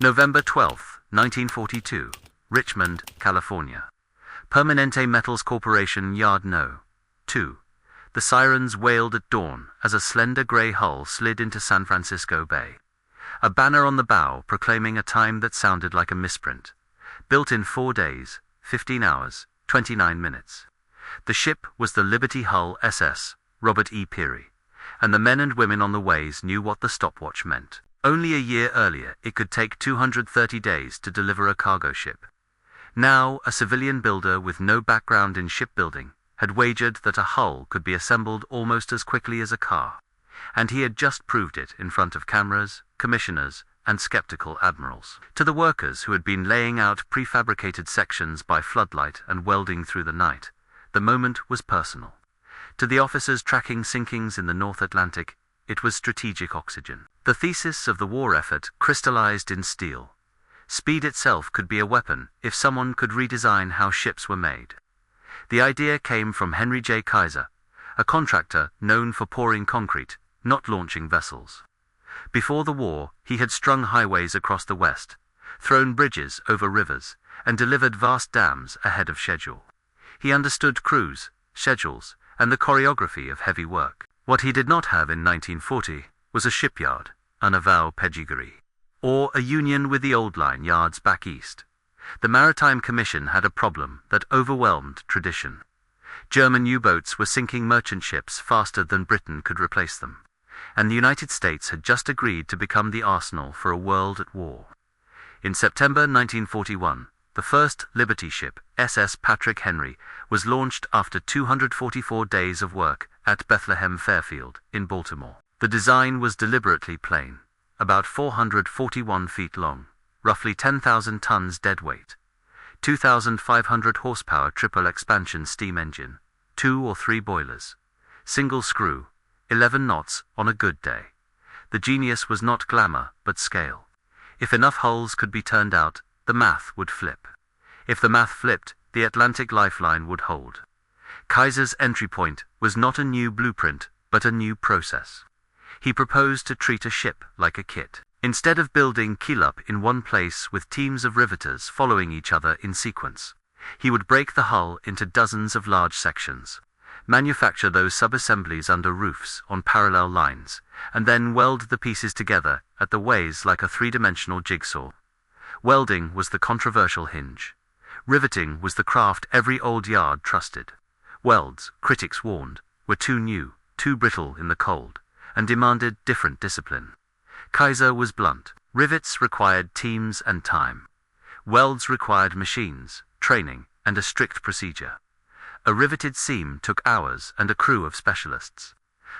November 12, 1942, Richmond, California. Permanente Metals Corporation Yard No. 2. The sirens wailed at dawn as a slender gray hull slid into San Francisco Bay. A banner on the bow proclaiming a time that sounded like a misprint. Built in 4 days, 15 hours, 29 minutes. The ship was the Liberty Hull SS, Robert E. Peary, and the men and women on the ways knew what the stopwatch meant. Only a year earlier, it could take 230 days to deliver a cargo ship. Now, a civilian builder with no background in shipbuilding had wagered that a hull could be assembled almost as quickly as a car, and he had just proved it in front of cameras, commissioners, and skeptical admirals. To the workers who had been laying out prefabricated sections by floodlight and welding through the night, the moment was personal. To the officers tracking sinkings in the North Atlantic, it was strategic oxygen. The thesis of the war effort crystallized in steel. Speed itself could be a weapon if someone could redesign how ships were made. The idea came from Henry J. Kaiser, a contractor known for pouring concrete, not launching vessels. Before the war, he had strung highways across the West, thrown bridges over rivers, and delivered vast dams ahead of schedule. He understood crews, schedules, and the choreography of heavy work. What he did not have in 1940 was a shipyard, an avowed pedigree, or a union with the old line yards back east. The Maritime Commission had a problem that overwhelmed tradition. German U-boats were sinking merchant ships faster than Britain could replace them, and the United States had just agreed to become the arsenal for a world at war. In September 1941, the first Liberty ship, SS Patrick Henry, was launched after 244 days of work at Bethlehem Fairfield in Baltimore. The design was deliberately plain, about 441 feet long, roughly 10,000 tons deadweight, 2,500 horsepower triple expansion steam engine, 2 or 3 boilers, single screw, 11 knots on a good day. The genius was not glamour, but scale. If enough hulls could be turned out, the math would flip. If the math flipped, the Atlantic lifeline would hold. Kaiser's entry point was not a new blueprint, but a new process. He proposed to treat a ship like a kit. Instead of building keel-up in one place with teams of riveters following each other in sequence, he would break the hull into dozens of large sections, manufacture those sub-assemblies under roofs on parallel lines, and then weld the pieces together at the ways like a three-dimensional jigsaw. Welding was the controversial hinge. Riveting was the craft every old yard trusted. Welds, critics warned, were too new, too brittle in the cold, and demanded different discipline. Kaiser was blunt. Rivets required teams and time. Welds required machines, training, and a strict procedure. A riveted seam took hours and a crew of specialists.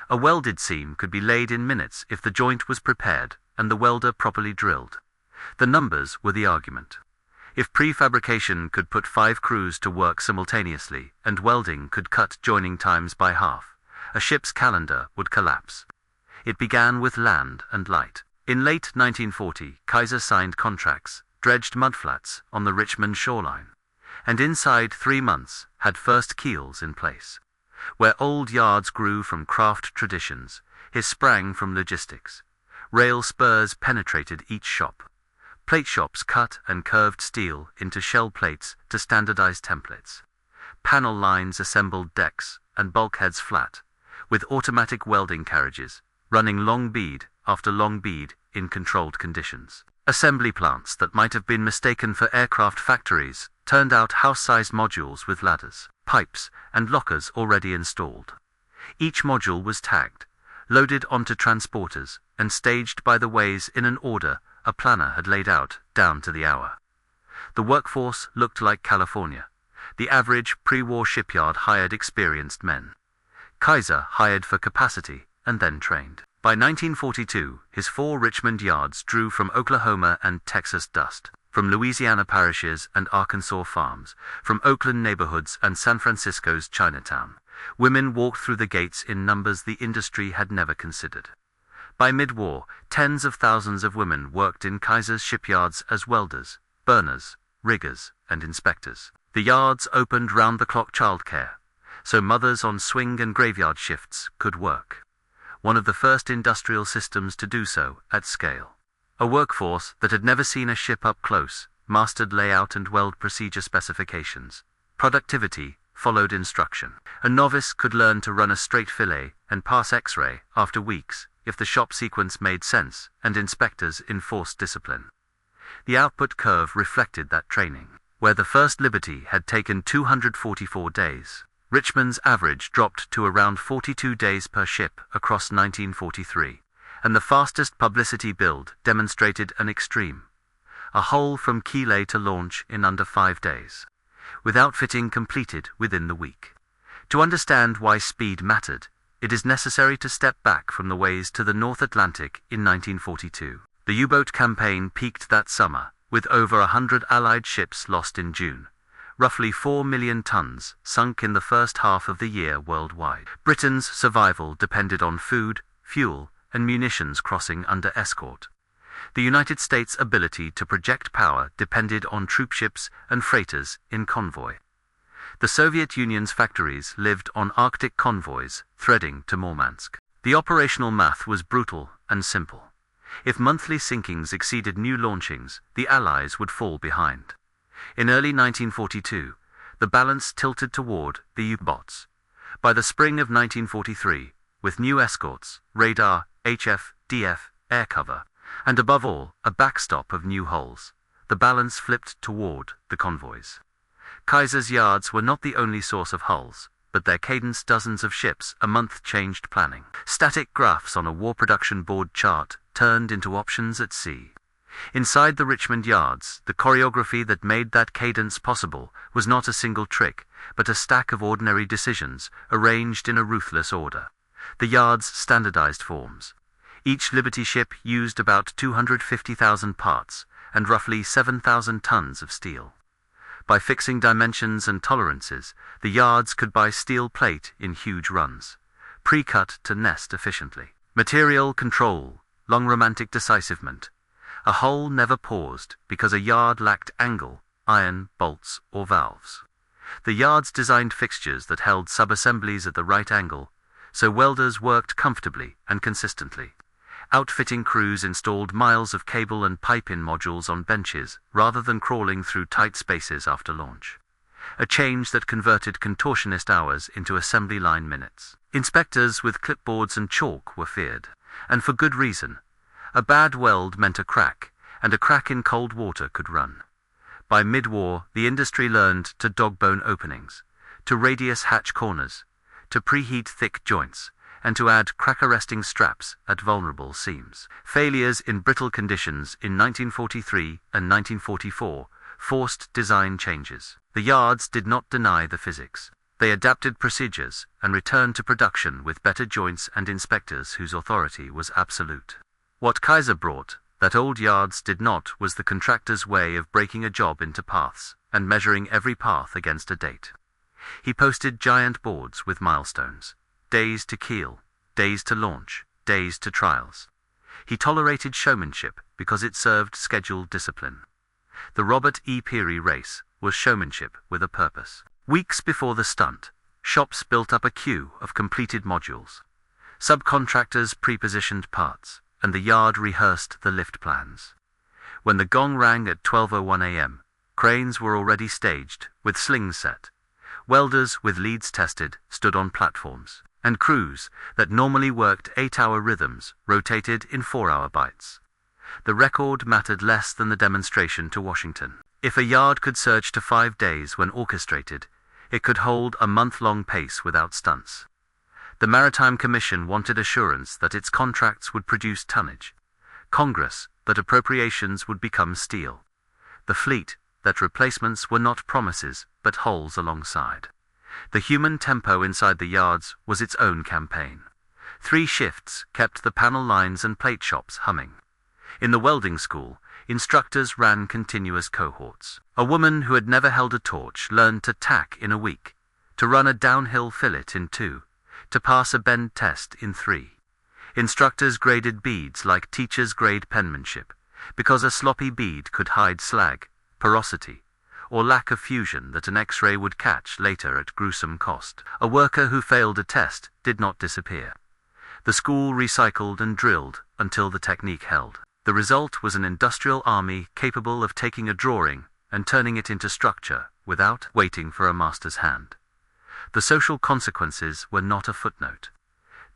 A welded seam could be laid in minutes if the joint was prepared and the welder properly drilled. The numbers were the argument. If prefabrication could put 5 crews to work simultaneously and welding could cut joining times by half, a ship's calendar would collapse. It began with land and light. In late 1940, Kaiser signed contracts, dredged mudflats on the Richmond shoreline, and inside 3 months had first keels in place. Where old yards grew from craft traditions, his sprang from logistics. Rail spurs penetrated each shop. Plate shops cut and curved steel into shell plates to standardized templates. Panel lines assembled decks and bulkheads flat, with automatic welding carriages, running long bead after long bead in controlled conditions. Assembly plants that might have been mistaken for aircraft factories turned out house-sized modules with ladders, pipes, and lockers already installed. Each module was tagged, loaded onto transporters, and staged by the ways in an order a planner had laid out down to the hour. The workforce looked like California. The average pre-war shipyard hired experienced men. Kaiser hired for capacity and then trained. By 1942, his 4 Richmond yards drew from Oklahoma and Texas dust, from Louisiana parishes and Arkansas farms, from Oakland neighborhoods and San Francisco's Chinatown. Women walked through the gates in numbers the industry had never considered. By mid-war, tens of thousands of women worked in Kaiser's shipyards as welders, burners, riggers, and inspectors. The yards opened round-the-clock childcare, so mothers on swing and graveyard shifts could work. One of the first industrial systems to do so at scale. A workforce that had never seen a ship up close, mastered layout and weld procedure specifications. Productivity followed instruction. A novice could learn to run a straight fillet and pass X-ray after weeks if the shop sequence made sense and inspectors enforced discipline. The output curve reflected that training. Where the first Liberty had taken 244 days, Richmond's average dropped to around 42 days per ship across 1943, and the fastest publicity build demonstrated an extreme: a hull from keelay to launch in under 5 days, with outfitting completed within the week. To understand why speed mattered, it is necessary to step back from the ways to the North Atlantic in 1942. The U-boat campaign peaked that summer, with over 100 Allied ships lost in June. Roughly 4 million tons sunk in the first half of the year worldwide. Britain's survival depended on food, fuel, and munitions crossing under escort. The United States' ability to project power depended on troopships and freighters in convoy. The Soviet Union's factories lived on Arctic convoys threading to Murmansk. The operational math was brutal and simple. If monthly sinkings exceeded new launchings, the Allies would fall behind. In early 1942, the balance tilted toward the U-boats. By the spring of 1943, with new escorts, radar, HF, DF, air cover, and above all, a backstop of new hulls, the balance flipped toward the convoys. Kaiser's yards were not the only source of hulls, but their cadence dozens of ships a month changed planning. Static graphs on a war production board chart turned into options at sea. Inside the Richmond yards, the choreography that made that cadence possible was not a single trick, but a stack of ordinary decisions arranged in a ruthless order. The yards standardized forms. Each Liberty ship used about 250,000 parts and roughly 7,000 tons of steel. By fixing dimensions and tolerances, the yards could buy steel plate in huge runs, pre-cut to nest efficiently. Material control, long romantic decisivement. A hull never paused because a yard lacked angle, iron, bolts, or valves. The yards designed fixtures that held sub-assemblies at the right angle, so welders worked comfortably and consistently. Outfitting crews installed miles of cable and pipe-in modules on benches rather than crawling through tight spaces after launch. A change that converted contortionist hours into assembly line minutes. Inspectors with clipboards and chalk were feared, and for good reason. A bad weld meant a crack, and a crack in cold water could run. By mid-war, the industry learned to dog-bone openings, to radius hatch corners, to preheat thick joints, and to add crack-arresting straps at vulnerable seams. Failures in brittle conditions in 1943 and 1944 forced design changes. The yards did not deny the physics. They adapted procedures and returned to production with better joints and inspectors whose authority was absolute. What Kaiser brought, that old yards did not, was the contractor's way of breaking a job into paths and measuring every path against a date. He posted giant boards with milestones. Days to keel, days to launch, days to trials. He tolerated showmanship because it served scheduled discipline. The Robert E. Peary race was showmanship with a purpose. Weeks before the stunt, shops built up a queue of completed modules. Subcontractors pre-positioned parts, and the yard rehearsed the lift plans. When the gong rang at 12:01 a.m., cranes were already staged, with slings set. Welders with leads tested stood on platforms, and crews that normally worked 8-hour rhythms rotated in 4-hour bites. The record mattered less than the demonstration to Washington. If a yard could surge to 5 days when orchestrated, it could hold a month-long pace without stunts. The Maritime Commission wanted assurance that its contracts would produce tonnage. Congress, that appropriations would become steel. The fleet, that replacements were not promises, but hulls alongside. The human tempo inside the yards was its own campaign. 3 shifts kept the panel lines and plate shops humming. In the welding school, instructors ran continuous cohorts. A woman who had never held a torch learned to tack in a week, to run a downhill fillet in 2, to pass a bend test in 3. Instructors graded beads like teachers grade penmanship, because a sloppy bead could hide slag, porosity, or lack of fusion that an X-ray would catch later at gruesome cost. A worker who failed a test did not disappear. The school recycled and drilled until the technique held. The result was an industrial army capable of taking a drawing and turning it into structure without waiting for a master's hand. The social consequences were not a footnote.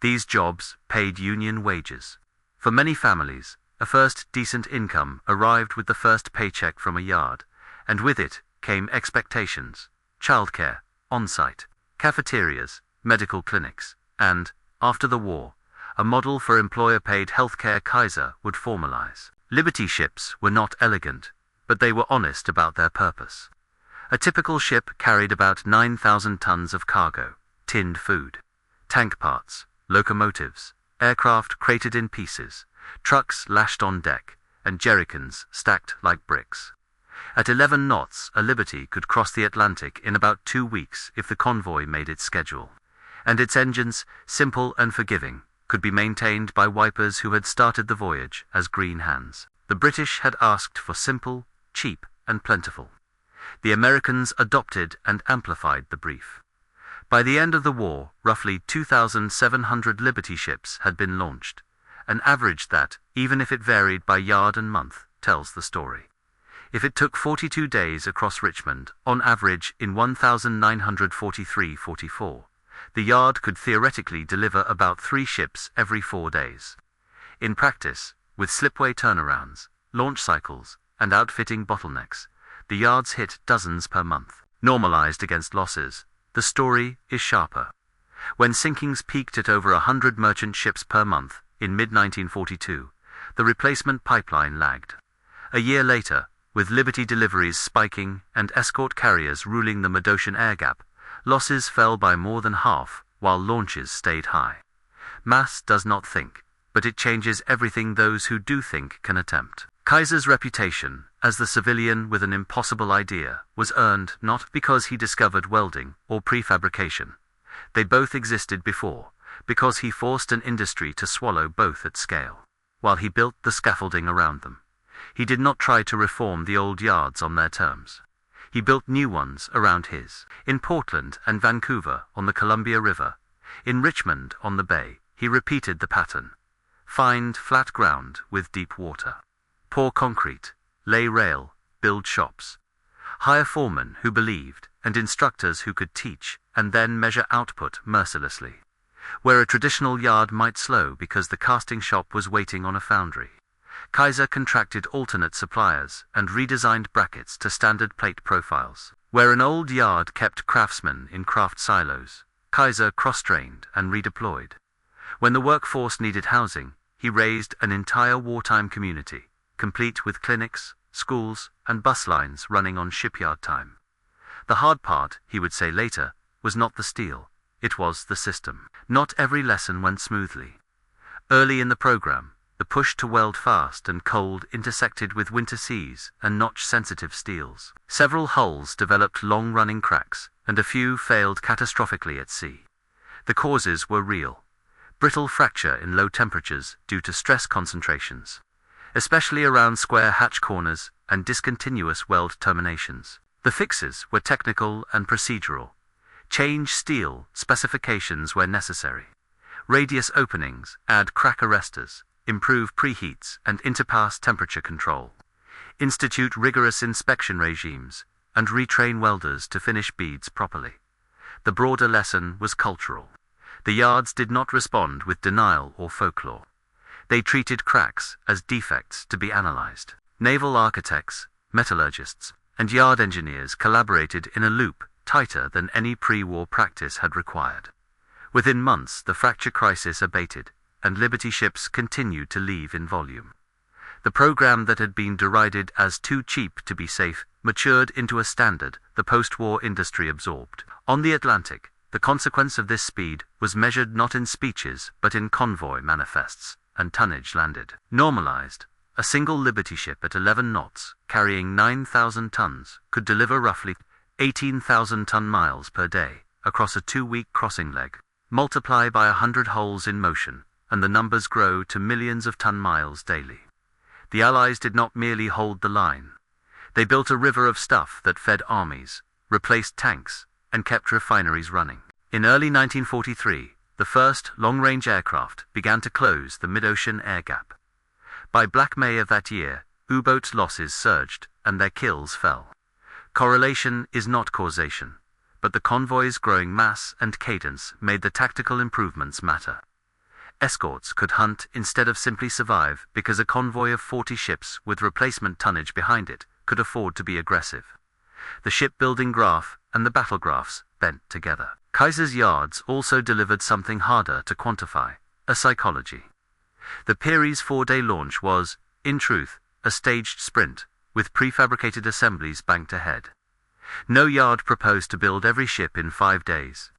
These jobs paid union wages. For many families, a first decent income arrived with the first paycheck from a yard, and with it came expectations, childcare, on-site, cafeterias, medical clinics, and, after the war, a model for employer-paid healthcare Kaiser would formalize. Liberty ships were not elegant, but they were honest about their purpose. A typical ship carried about 9,000 tons of cargo, tinned food, tank parts, locomotives, aircraft crated in pieces, trucks lashed on deck, and jerrycans stacked like bricks. At 11 knots, a Liberty could cross the Atlantic in about 2 weeks if the convoy made its schedule, and its engines, simple and forgiving, could be maintained by wipers who had started the voyage as green hands. The British had asked for simple, cheap, and plentiful. The Americans adopted and amplified the brief. By the end of the war, roughly 2,700 Liberty ships had been launched, an average that, even if it varied by yard and month, tells the story. If it took 42 days across Richmond, on average in 1943-44, the yard could theoretically deliver about 3 ships every 4 days. In practice, with slipway turnarounds, launch cycles, and outfitting bottlenecks, the yards hit dozens per month. Normalized against losses, the story is sharper. When sinkings peaked at over 100 merchant ships per month in mid-1942, the replacement pipeline lagged. A year later, with Liberty deliveries spiking and escort carriers ruling the mid-ocean air gap, losses fell by more than half, while launches stayed high. Mass does not think, but it changes everything those who do think can attempt. Kaiser's reputation, as the civilian with an impossible idea, was earned not because he discovered welding or prefabrication. They both existed before, because he forced an industry to swallow both at scale, while he built the scaffolding around them. He did not try to reform the old yards on their terms. He built new ones around his. In Portland and Vancouver on the Columbia River, in Richmond on the bay, he repeated the pattern. Find flat ground with deep water. Pour concrete, lay rail, build shops. Hire foremen who believed, and instructors who could teach, and then measure output mercilessly. Where a traditional yard might slow because the casting shop was waiting on a foundry, Kaiser contracted alternate suppliers and redesigned brackets to standard plate profiles. Where an old yard kept craftsmen in craft silos, Kaiser cross-trained and redeployed. When the workforce needed housing, he raised an entire wartime community, complete with clinics, schools, and bus lines running on shipyard time. The hard part, he would say later, was not the steel, it was the system. Not every lesson went smoothly. Early in the program, the push to weld fast and cold intersected with winter seas and notch-sensitive steels. Several hulls developed long-running cracks, and a few failed catastrophically at sea. The causes were real. Brittle fracture in low temperatures due to stress concentrations, especially around square hatch corners and discontinuous weld terminations. The fixes were technical and procedural. Change steel specifications where necessary. Radius openings, add crack arresters, improve preheats and interpass temperature control. Institute rigorous inspection regimes, and retrain welders to finish beads properly. The broader lesson was cultural. The yards did not respond with denial or folklore. They treated cracks as defects to be analyzed. Naval architects, metallurgists, and yard engineers collaborated in a loop tighter than any pre-war practice had required. Within months, the fracture crisis abated, and Liberty ships continued to leave in volume. The program that had been derided as too cheap to be safe matured into a standard the post-war industry absorbed. On the Atlantic, the consequence of this speed was measured not in speeches but in convoy manifests, and tonnage landed. Normalized, a single Liberty ship at 11 knots, carrying 9,000 tons, could deliver roughly 18,000 ton-miles per day across a 2-week crossing leg. Multiply by 100 hulls in motion, and the numbers grow to millions of ton-miles daily. The Allies did not merely hold the line. They built a river of stuff that fed armies, replaced tanks, and kept refineries running. In early 1943, the first long-range aircraft began to close the mid-ocean air gap. By Black May of that year, U-boat losses surged, and their kills fell. Correlation is not causation, but the convoy's growing mass and cadence made the tactical improvements matter. Escorts could hunt instead of simply survive because a convoy of 40 ships with replacement tonnage behind it could afford to be aggressive. The shipbuilding graph and the battle graphs bent together. Kaiser's yards also delivered something harder to quantify: a psychology. The Peary's 4-day launch was, in truth, a staged sprint, with prefabricated assemblies banked ahead. No yard proposed to build every ship in 5 days,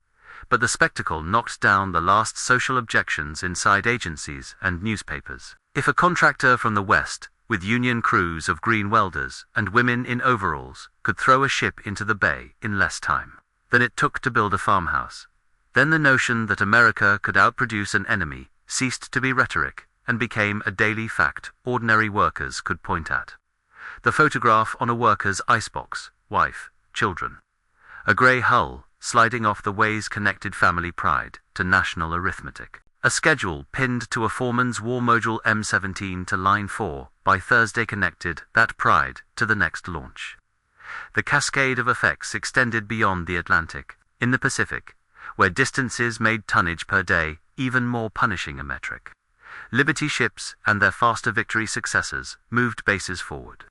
but the spectacle knocked down the last social objections inside agencies and newspapers. If a contractor from the West, with union crews of green welders and women in overalls, could throw a ship into the bay in less time than it took to build a farmhouse, then the notion that America could outproduce an enemy ceased to be rhetoric and became a daily fact ordinary workers could point at. The photograph on a worker's icebox: wife, children. A grey hull sliding off the ways connected family pride to national arithmetic. A schedule pinned to a foreman's war module M17 to Line 4 by Thursday connected that pride to the next launch. The cascade of effects extended beyond the Atlantic. In the Pacific, where distances made tonnage per day even more punishing a metric, Liberty ships and their faster Victory successors moved bases forward.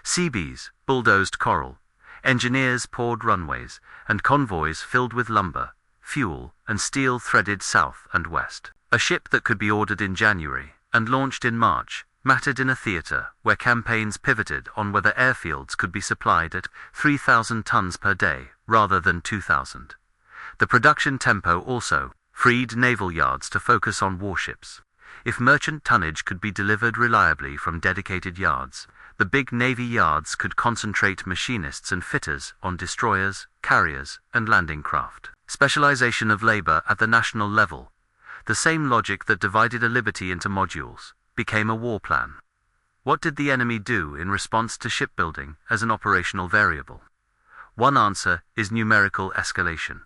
Seabees bulldozed coral, engineers poured runways, and convoys filled with lumber, fuel, and steel threaded south and west. A ship that could be ordered in January and launched in March mattered in a theater where campaigns pivoted on whether airfields could be supplied at 3,000 tons per day rather than 2,000. The production tempo also freed naval yards to focus on warships. If merchant tonnage could be delivered reliably from dedicated yards, the big Navy yards could concentrate machinists and fitters on destroyers, carriers, and landing craft. Specialization of labor at the national level, the same logic that divided a Liberty into modules, became a war plan. What did the enemy do in response to shipbuilding as an operational variable? One answer is numerical escalation.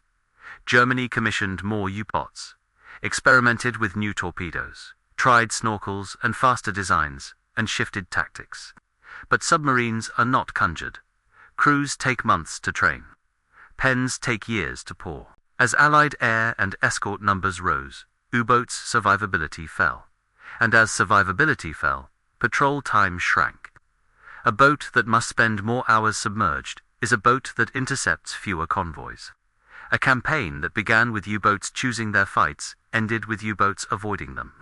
Germany commissioned more U-boats, experimented with new torpedoes, tried snorkels and faster designs, and shifted tactics. But submarines are not conjured. Crews take months to train. Pens take years to pour. As Allied air and escort numbers rose, U-boats' survivability fell. And as survivability fell, patrol time shrank. A boat that must spend more hours submerged is a boat that intercepts fewer convoys. A campaign that began with U-boats choosing their fights ended with U-boats avoiding them.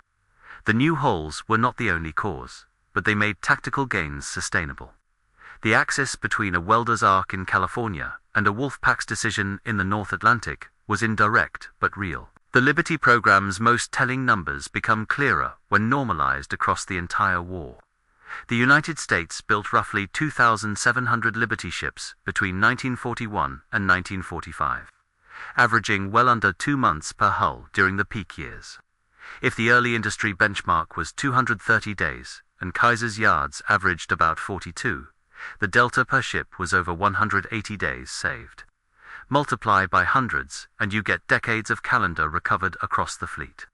The new hulls were not the only cause, but they made tactical gains sustainable. The axis between a welder's arc in California and a Wolfpack's decision in the North Atlantic was indirect but real. The Liberty program's most telling numbers become clearer when normalized across the entire war. The United States built roughly 2,700 Liberty ships between 1941 and 1945, averaging well under 2 months per hull during the peak years. If the early industry benchmark was 230 days, and Kaiser's yards averaged about 42, the delta per ship was over 180 days saved. Multiply by hundreds, and you get decades of calendar recovered across the fleet.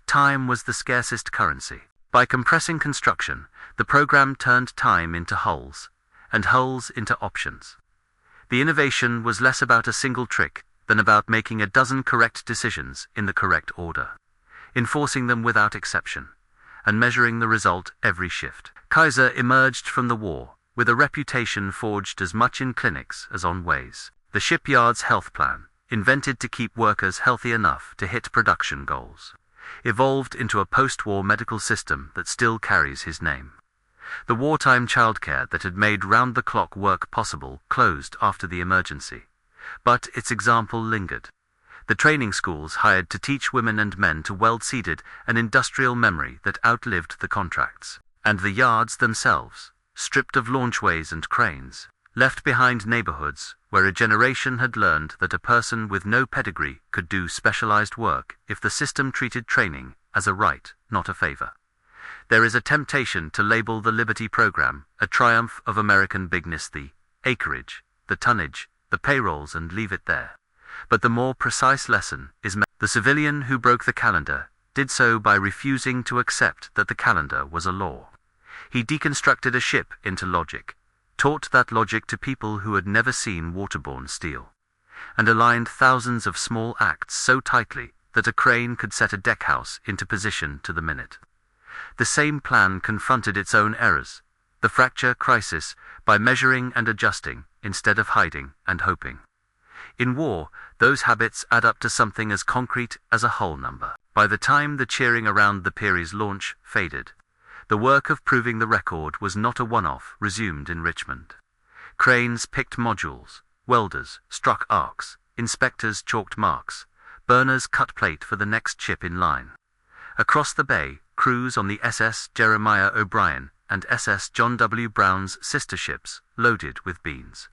Time was the scarcest currency. By compressing construction, the program turned time into hulls, and hulls into options. The innovation was less about a single trick than about making a dozen correct decisions in the correct order, enforcing them without exception, and measuring the result every shift. Kaiser emerged from the war with a reputation forged as much in clinics as on ways. The shipyard's health plan, invented to keep workers healthy enough to hit production goals, evolved into a post-war medical system that still carries his name. The wartime childcare that had made round-the-clock work possible closed after the emergency, but its example lingered. The training schools hired to teach women and men to weld seeded an industrial memory that outlived the contracts, and the yards themselves, stripped of launchways and cranes, left behind neighborhoods where a generation had learned that a person with no pedigree could do specialized work if the system treated training as a right, not a favor. There is a temptation to label the Liberty program a triumph of American bigness, the acreage, the tonnage, the payrolls, and leave it there. But the more precise lesson is the civilian who broke the calendar did so by refusing to accept that the calendar was a law. He deconstructed a ship into logic, taught that logic to people who had never seen waterborne steel, and aligned thousands of small acts so tightly that a crane could set a deckhouse into position to the minute. The same plan confronted its own errors, the fracture crisis, by measuring and adjusting instead of hiding and hoping. In war, those habits add up to something as concrete as a hull number. By the time the cheering around the Peary's launch faded, the work of proving the record was not a one-off resumed in Richmond. Cranes picked modules, welders struck arcs, inspectors chalked marks, burners cut plate for the next ship in line. Across the bay, crews on the SS Jeremiah O'Brien and SS John W. Brown's sister ships loaded with beans.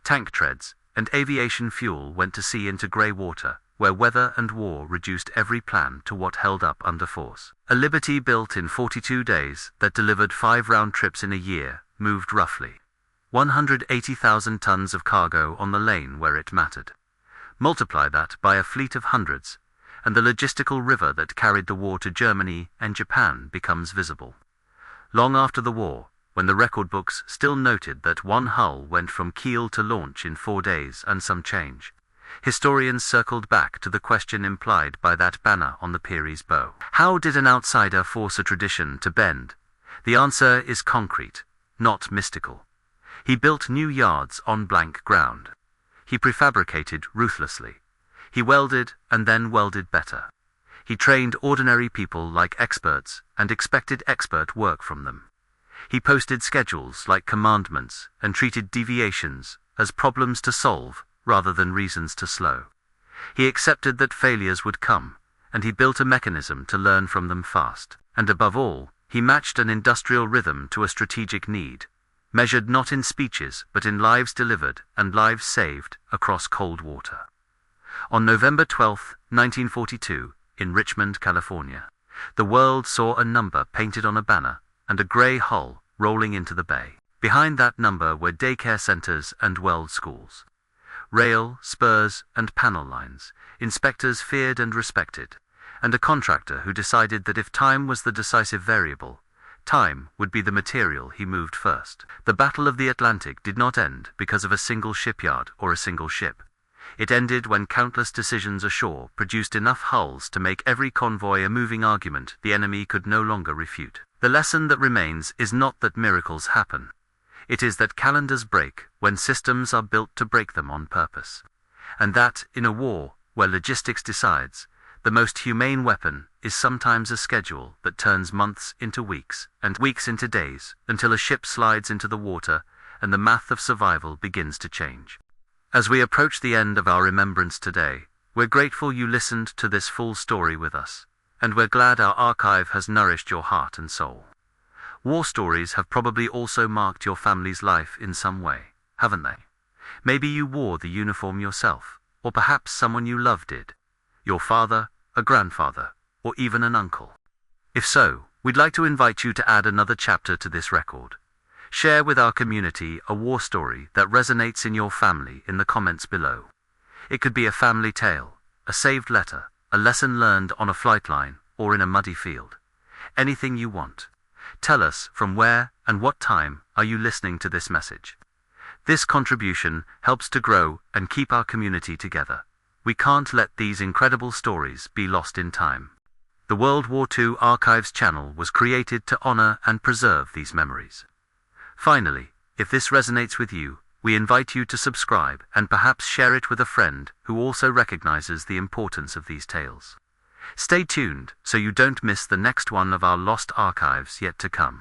Tank treads and aviation fuel went to sea into grey water, where weather and war reduced every plan to what held up under force. A Liberty built in 42 days that delivered 5 round trips in a year moved roughly 180,000 tons of cargo on the lane where it mattered. Multiply that by a fleet of hundreds, and the logistical river that carried the war to Germany and Japan becomes visible. Long after the war, when the record books still noted that one hull went from keel to launch in 4 days and some change, historians circled back to the question implied by that banner on the Peary's bow. How did an outsider force a tradition to bend? The answer is concrete, not mystical. He built new yards on blank ground. He prefabricated ruthlessly. He welded and then welded better. He trained ordinary people like experts and expected expert work from them. He posted schedules like commandments and treated deviations as problems to solve rather than reasons to slow. He accepted that failures would come, and he built a mechanism to learn from them fast. And above all, he matched an industrial rhythm to a strategic need, measured not in speeches but in lives delivered and lives saved across cold water. On November 12, 1942, in Richmond, California, the world saw a number painted on a banner and a grey hull rolling into the bay. Behind that number were daycare centers and weld schools. Rail, spurs, and panel lines, inspectors feared and respected, and a contractor who decided that if time was the decisive variable, time would be the material he moved first. The Battle of the Atlantic did not end because of a single shipyard or a single ship. It ended when countless decisions ashore produced enough hulls to make every convoy a moving argument the enemy could no longer refute. The lesson that remains is not that miracles happen. It is that calendars break when systems are built to break them on purpose. And that, in a war where logistics decides, the most humane weapon is sometimes a schedule that turns months into weeks and weeks into days until a ship slides into the water and the math of survival begins to change. As we approach the end of our remembrance today, we're grateful you listened to this full story with us, and we're glad our archive has nourished your heart and soul. War stories have probably also marked your family's life in some way, haven't they? Maybe you wore the uniform yourself, or perhaps someone you loved did. Your father, a grandfather, or even an uncle. If so, we'd like to invite you to add another chapter to this record. Share with our community a war story that resonates in your family in the comments below. It could be a family tale, a saved letter, a lesson learned on a flight line, or in a muddy field. Anything you want. Tell us from where and what time are you listening to this message. This contribution helps to grow and keep our community together. We can't let these incredible stories be lost in time. The World War II Archives channel was created to honor and preserve these memories. Finally, if this resonates with you, we invite you to subscribe and perhaps share it with a friend who also recognizes the importance of these tales. Stay tuned so you don't miss the next one of our lost archives yet to come.